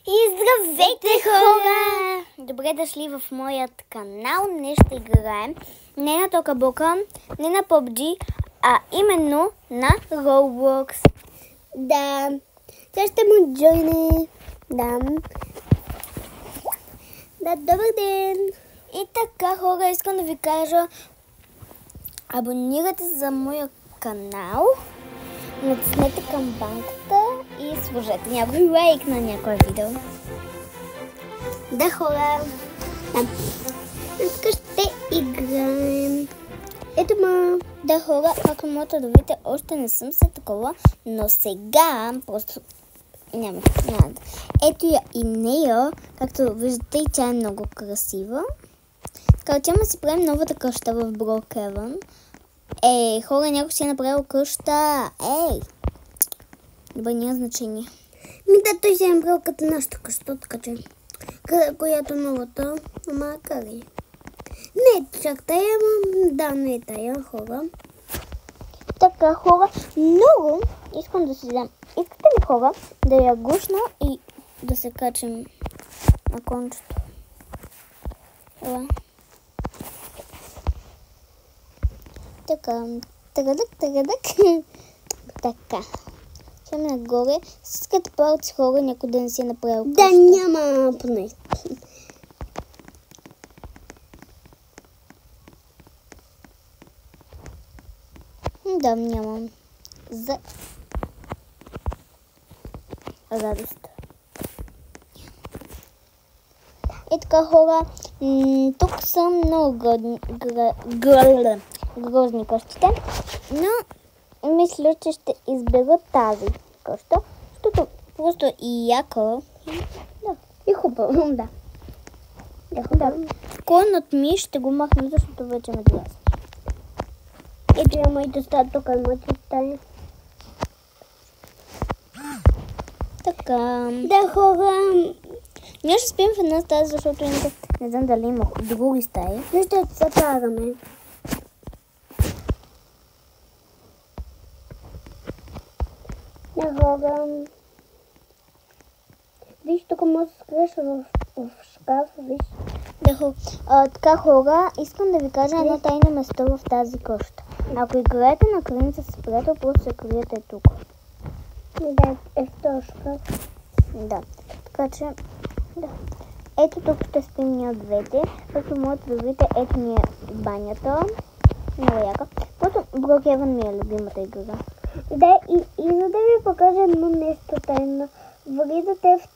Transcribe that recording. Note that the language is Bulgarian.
И здравейте, хора! Добре дошли в моят канал. Днес ще играем не на Токабока, не на PUBG, а именно на Roblox. Да, тя ще му джойне. Да. Да, добър ден! И така, хора, искам да ви кажа, абонирайте се за моя канал, натиснете камбанката и сложете някой лайк на някое видео. Да, хора! Днес ще играем. Ето ма. Да, хора, както можете да видите, още не съм се такова, но сега просто няма. Ето я и нея, както виждате, и тя е много красива. Така, тя си правим новата къща в Brookhaven. Ей, хора, някой си е направил къща. Ей! Добре, няма значение. Да, той си е направил като нашата къща, така че която новата, ама къде? Не е чак тая, ама да, не е тая, хора. Така, хора, много искам да си взем. Искате ли, хора, да я гушна и да се качим на кончето? Това. Така. Така. Чаме нагоре. С искате палци, хора, някой да не си е направил къща. Да, няма поне. Да, нямам. За радост. И така, хора, тук са много грозни къщите, но мисля, че ще избера тази къща, защото просто и яка. Да, и хубаво, да. Да. Клонът ми ще го махна, защото вече ме дразни. Ето я моите стаи, тук е моите стаи. Така. Да, хора. Ние ще спим в една стая, защото иначе не знам дали има други стаи. Не ще се караме. Да, хора. Виж, тук може да се скриеш в шкаф, виж. Да, така, хора, искам да ви кажа едно тайно место в тази къща. Ако играете на криница с приятел, просто се криете тук. Да, е в този шкаф. Да, така че, да. Ето тук ще спим ние двете. Както можете да видите, ето ни е банята. Много яка. Просто Brookhaven ми е любимата игра. Да, и за да ви покажа едно нещо тайно. Влизате в